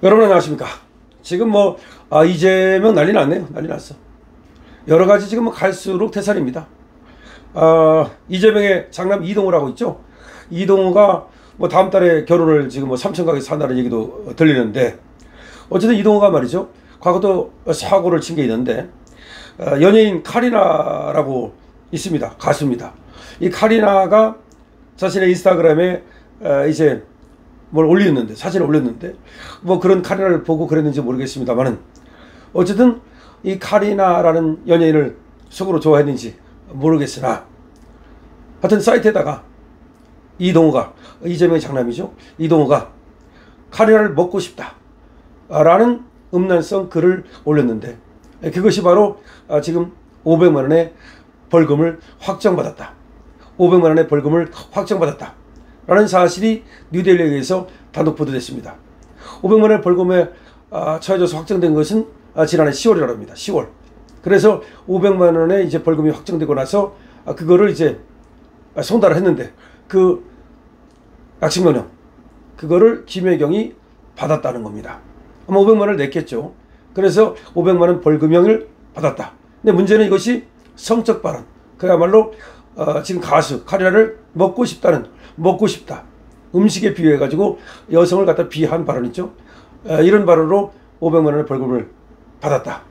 여러분 안녕하십니까. 지금 이재명 난리 났네요. 난리 났어. 여러 가지 지금 갈수록 태산입니다. 이재명의 장남 이동호라고 있죠. 이동호가 다음 달에 결혼을 지금 삼천각에 산다는 얘기도 들리는데, 어쨌든 이동호가 말이죠, 과거도 사고를 친 게 있는데, 연예인 카리나라고 있습니다. 가수입니다. 이 카리나가 자신의 인스타그램에 이제 뭘 올렸는데, 사진을 올렸는데, 그런 카리나를 보고 그랬는지 모르겠습니다만은, 어쨌든 이 카리나라는 연예인을 속으로 좋아했는지 모르겠으나, 하여튼 사이트에다가 이동호가, 이재명의 장남이죠, 이동호가 카리나를 먹고 싶다 라는 음란성 글을 올렸는데, 그것이 바로 지금 500만 원의 벌금을 확정받았다, 500만 원의 벌금을 확정받았다 라는 사실이 뉴델리에 의해서 단독 보도됐습니다. 500만 원의 벌금에 처해져서 확정된 것은 지난해 10월이라고 합니다. 10월. 그래서 500만 원의 이제 벌금이 확정되고 나서 그거를 이제 송달을 했는데, 그 약식명령 그거를 김혜경이 받았다는 겁니다. 아마 500만 원을 냈겠죠. 그래서 500만 원 벌금형을 받았다. 근데 문제는 이것이 성적 발언, 그야말로 지금 가수 카리나를 먹고 싶다, 음식에 비유해가지고 여성을 갖다 비하한 발언이죠. 이런 발언으로 500만 원의 벌금을 받았다.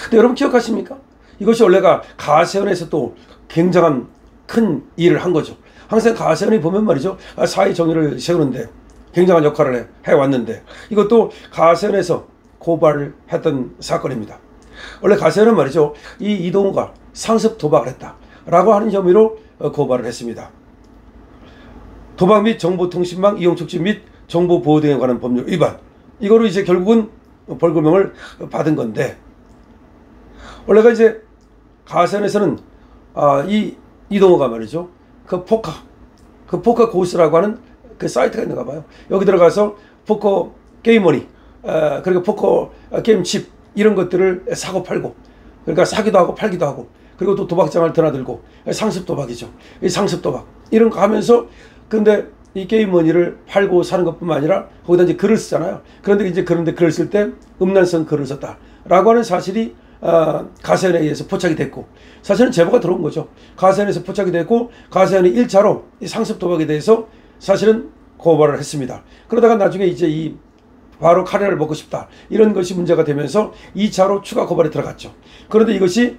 근데 여러분 기억하십니까? 이것이 원래가 가세연에서 또 굉장한 큰 일을 한 거죠. 항상 가세연이 보면 말이죠, 사회 정의를 세우는데 굉장한 역할을 해왔는데, 이것도 가세연에서 고발을 했던 사건입니다. 원래 가세연은 말이죠, 이 이동호가 상습 도박을 했다라고 하는 혐의로 고발을 했습니다. 도박 및 정보통신망 이용 촉진 및 정보보호 등에 관한 법률 위반, 이거로 이제 결국은 벌금형을 받은 건데, 원래가 이제 가세연에서는 이 이동호가 말이죠, 그 포커 고스라고 하는 그 사이트가 있는가 봐요. 여기 들어가서 포커 게임머니, 그리고 포커 게임 칩, 이런 것들을 사고 팔고, 그러니까 사기도 하고 팔기도 하고, 그리고 또 도박장을 드나들고, 상습 도박이죠. 이 상습 도박 이런 거 하면서, 근데 이 게임머니를 팔고 사는 것뿐만 아니라 거기다 이제 글을 쓰잖아요. 그런데 글을 쓸 때 음란성 글을 썼다라고 하는 사실이 가세연에 의해서 포착이 됐고, 사실은 제보가 들어온 거죠. 가세연에서 포착이 됐고, 가세연이 1차로 이 상습 도박에 대해서 사실은 고발을 했습니다. 그러다가 나중에 이제 바로 카리나를 먹고 싶다, 이런 것이 문제가 되면서 2차로 추가 고발이 들어갔죠. 그런데 이것이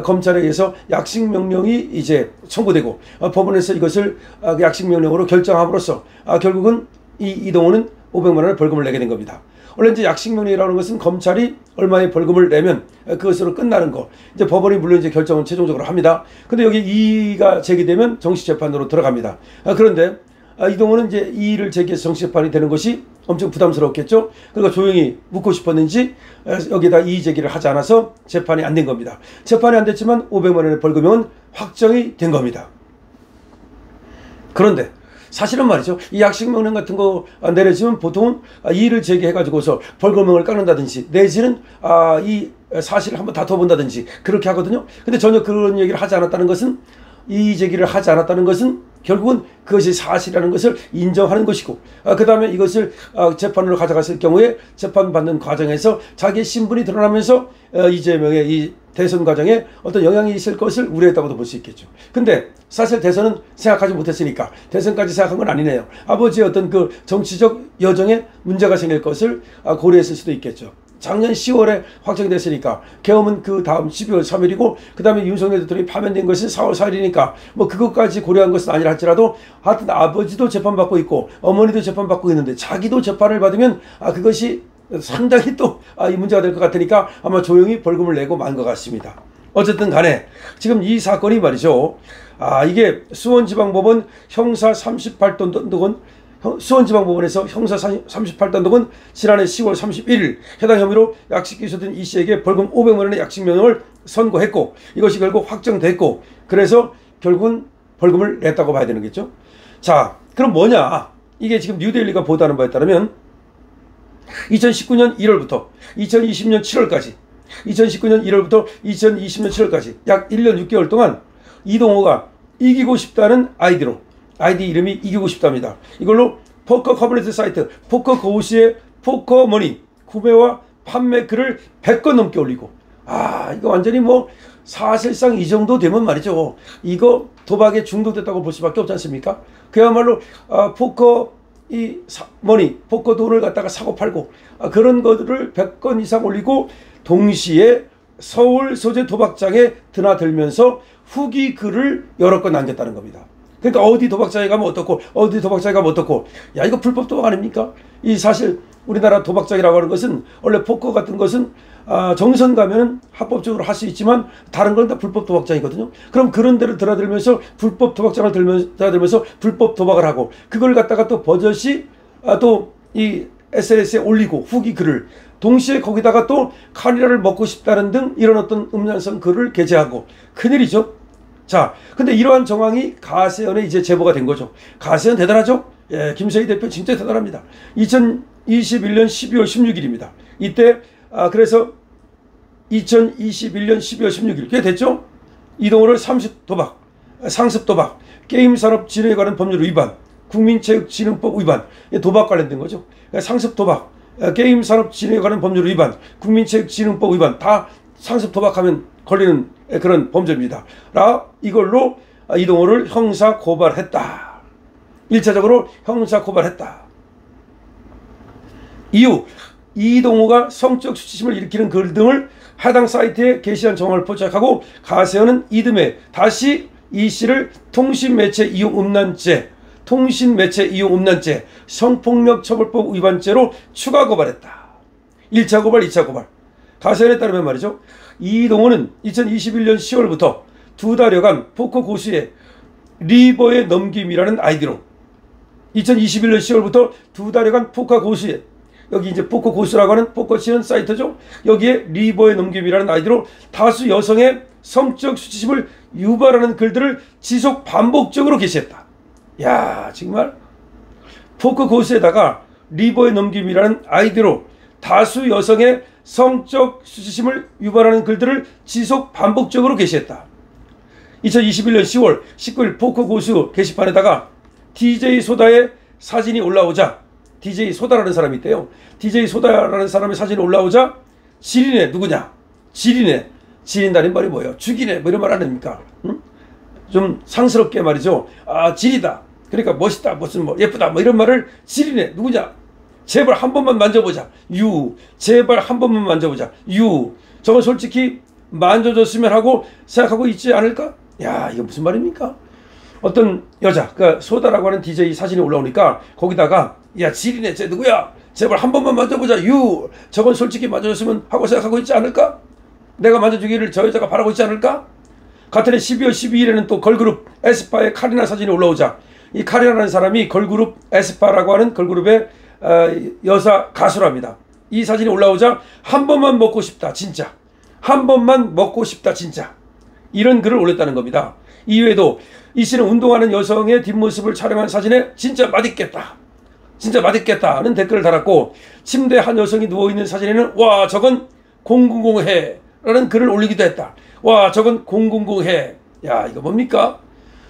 검찰에 의해서 약식명령이 이제 청구되고, 법원에서 이것을 약식명령으로 결정함으로써 결국은 이동호는 500만 원의 벌금을 내게 된 겁니다. 원래 이제 약식명령이라는 것은 검찰이 얼마의 벌금을 내면 그것으로 끝나는 거, 이제 법원이 물론 이제 결정은 최종적으로 합니다. 근데 여기 이의가 제기되면 정식재판으로 들어갑니다. 그런데 이동호는 이제 이의를 제기해서 정식재판이 되는 것이 엄청 부담스럽겠죠. 그러니까 조용히 묻고 싶었는지 여기다 이의 제기를 하지 않아서 재판이 안 된 겁니다. 재판이 안 됐지만 500만 원의 벌금형은 확정이 된 겁니다. 그런데 사실은 말이죠, 이 약식명령 같은 거 내려지면 보통은 이의를 제기해가지고서 벌금형을 깎는다든지, 내지는 이 사실을 한번 다퉈본다든지 그렇게 하거든요. 근데 전혀 그런 얘기를 하지 않았다는 것은, 이의 제기를 하지 않았다는 것은 결국은 그것이 사실이라는 것을 인정하는 것이고, 그 다음에 이것을 재판으로 가져갔을 경우에 재판받는 과정에서 자기의 신분이 드러나면서 이재명의 이 대선 과정에 어떤 영향이 있을 것을 우려했다고도 볼 수 있겠죠. 근데 사실 대선은 생각하지 못했으니까 대선까지 생각한 건 아니네요. 아버지의 어떤 그 정치적 여정에 문제가 생길 것을 고려했을 수도 있겠죠. 작년 10월에 확정이 됐으니까 계엄은 그 다음 12월 3일이고, 그 다음에 윤석열 대통령이 파면된 것은 4월 4일이니까 그것까지 고려한 것은 아니라 할지라도, 하여튼 아버지도 재판받고 있고 어머니도 재판받고 있는데 자기도 재판을 받으면 그것이 상당히 또 이 문제가 될 것 같으니까 아마 조용히 벌금을 내고 만 것 같습니다. 어쨌든 간에 지금 이 사건이 말이죠, 이게 수원지방법원 형사 38단독은, 수원지방법원에서 형사 38단독은 지난해 10월 31일 해당 혐의로 약식기소된 이 씨에게 벌금 500만 원의 약식명령을 선고했고, 이것이 결국 확정됐고, 그래서 결국은 벌금을 냈다고 봐야 되는 거겠죠. 자, 그럼 뭐냐? 이게 지금 뉴델리가 보도하는 바에 따르면 2019년 1월부터 2020년 7월까지, 2019년 1월부터 2020년 7월까지 약 1년 6개월 동안 이동호가 이기고 싶다는 아이디 이름이 이기고 싶답니다. 이걸로 포커 커뮤니티 사이트 포커 고시의 포커머니 구매와 판매 글을 100건 넘게 올리고, 이거 완전히 뭐 사실상 이 정도 되면 말이죠, 이거 도박에 중독됐다고 볼 수밖에 없지 않습니까? 그야말로 포커 머니, 포커 돈을 갖다가 사고 팔고, 그런 것들을 100건 이상 올리고, 동시에 서울 소재 도박장에 드나들면서 후기 글을 여러 건 남겼다는 겁니다. 그러니까 어디 도박장에 가면 어떻고, 어디 도박장에 가면 어떻고, 야, 이거 불법 도박 아닙니까? 이 사실 우리나라 도박장이라고 하는 것은, 원래 포커 같은 것은 정선 가면 합법적으로 할 수 있지만 다른 건 다 불법 도박장이거든요. 그럼 그런 데를 드나들면서 불법 도박장을 드나들면서 불법 도박을 하고, 그걸 갖다가 또 버젓이 또 이 SNS에 올리고 후기 글을, 동시에 거기다가 또 카니라를 먹고 싶다는 등 이런 어떤 음란성 글을 게재하고, 큰일이죠. 자, 근데 이러한 정황이 가세연에 이제 제보가 된 거죠. 가세연 대단하죠? 예, 김세희 대표 진짜 대단합니다. 2021년 12월 16일입니다. 이때 그래서 2021년 12월 16일 꽤 됐죠? 이동호를 상습도박, 게임산업진흥에 관한 법률 위반, 국민체육진흥법 위반, 도박 관련된 거죠. 상습도박, 게임산업진흥에 관한 법률 위반, 국민체육진흥법 위반, 다 상습도박하면 걸리는 그런 범죄입니다. 이걸로 이동호를 형사 고발했다. 1차적으로 형사 고발했다. 이후 이동호가 성적 수치심을 일으키는 글 등을 해당 사이트에 게시한 정황을 포착하고, 가세연은 이듬해 다시 이 씨를 통신매체 이용 음란죄, 성폭력처벌법 위반죄로 추가 고발했다. 1차 고발, 2차 고발. 가세연에 따르면 말이죠, 이동호는 2021년 10월부터 2달여간 포커 고수의 리버의 넘김이라는 아이디로, 2021년 10월부터 2달여간 포커 고수의, 여기 이제 포커 고수라고 하는 포커 치는 사이트죠. 여기에 리버의 넘김이라는 아이디로 다수 여성의 성적 수치심을 유발하는 글들을 지속 반복적으로 게시했다. 야, 정말 포커 고수에다가 리버의 넘김이라는 아이디로 다수 여성의 성적 수치심을 유발하는 글들을 지속 반복적으로 게시했다. 2021년 10월 19일 포커 고수 게시판에다가 DJ 소다의 사진이 올라오자, DJ 소다라는 사람이 있대요. DJ 소다라는 사람의 사진이 올라오자, 지리네, 누구냐? 지린다는 말이 뭐예요? 죽이네, 뭐 이런 말 아닙니까? 응? 좀 상스럽게 말이죠. 지리다. 그러니까 멋있다, 무슨 뭐 예쁘다, 뭐 이런 말을, 지리네, 누구냐? 제발 한 번만 만져보자. 제발 한 번만 만져보자. 저건 솔직히 만져줬으면 하고 생각하고 있지 않을까? 야, 이거 무슨 말입니까? 어떤 여자, 그러니까 소다라고 하는 DJ 사진이 올라오니까 거기다가, 야, 지리네, 쟤 누구야? 제발 한 번만 만져보자. 저건 솔직히 만져줬으면 하고 생각하고 있지 않을까? 내가 만져주기를 저 여자가 바라고 있지 않을까? 같은 해 12월 12일에는 또 걸그룹 에스파의 카리나 사진이 올라오자, 이 카리나라는 사람이 걸그룹 에스파라고 하는 걸그룹의 여사 가수랍니다. 이 사진이 올라오자, 한 번만 먹고 싶다, 진짜. 한 번만 먹고 싶다, 진짜. 이런 글을 올렸다는 겁니다. 이외에도 이 씨는 운동하는 여성의 뒷모습을 촬영한 사진에 진짜 맛있겠다, 진짜 맛있겠다는 댓글을 달았고, 침대에 한 여성이 누워있는 사진에는 와, 저건 000해 라는 글을 올리기도 했다. 와, 저건 000해. 야, 이거 뭡니까?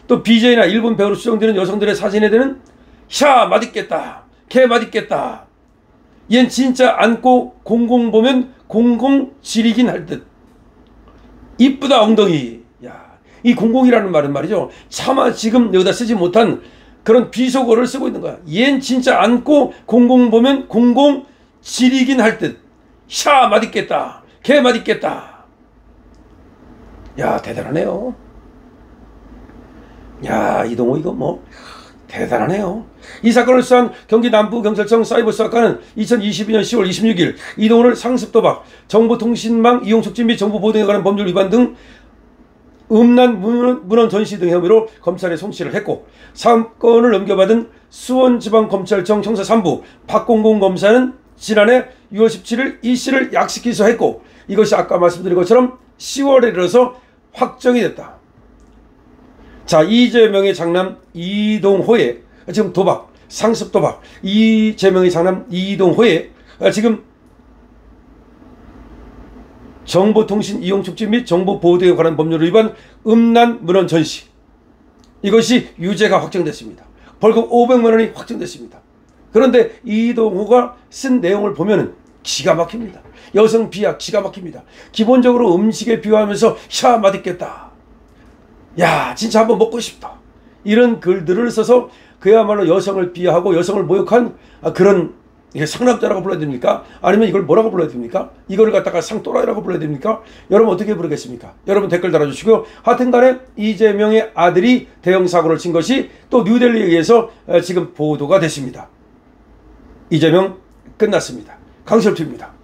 또 BJ나 일본 배우로 수정되는 여성들의 사진에 대는 샤, 맛있겠다, 개 맛있겠다. 얜 진짜 안고 00 보면 00 지리긴 할 듯. 이쁘다 엉덩이. 야, 이 00이라는 말은 말이죠, 차마 지금 여기다 쓰지 못한 그런 비속어를 쓰고 있는 거야. 얜 진짜 안고 00 보면 00 지리긴 할 듯. 샤, 맛있겠다, 개 맛있겠다. 야, 대단하네요. 야, 이동호 이거 뭐 대단하네요. 이 사건을 수사한 경기 남부경찰청 사이버수사과는 2022년 10월 26일 이동호를 상습도박, 정보통신망 이용 촉진 및 정보 보도에 관한 법률 위반 등 음란 문헌 전시 등 혐의로 검찰에 송치를 했고, 사건을 넘겨받은 수원지방검찰청 형사 3부 박공공 검사는 지난해 6월 17일 이 씨를 약식 기소했고, 이것이 아까 말씀드린 것처럼 10월에 이르러서 확정이 됐다. 자, 이재명의 장남 이동호의 지금 도박, 상습도박, 이재명의 장남 이동호의 지금 정보통신 이용 촉진 및 정보 보호에 관한 법률 위반 음란 문헌 전시, 이것이 유죄가 확정됐습니다. 벌금 500만 원이 확정됐습니다. 그런데 이동호가 쓴 내용을 보면은 기가 막힙니다. 여성 비하 기가 막힙니다. 기본적으로 음식에 비유하면서 샤 맛있겠다. 야 진짜 한번 먹고 싶다. 이런 글들을 써서 그야말로 여성을 비하하고 여성을 모욕한 그런 이게 상남자라고 불러야 됩니까? 아니면 이걸 뭐라고 불러야 됩니까? 이거를 갖다가 상또라이라고 불러야 됩니까? 여러분 어떻게 부르겠습니까? 여러분 댓글 달아주시고요. 하여튼간에 이재명의 아들이 대형 사고를 친 것이 또 뉴델리에 의해서 지금 보도가 됐습니다. 이재명 끝났습니다. 강철투입니다.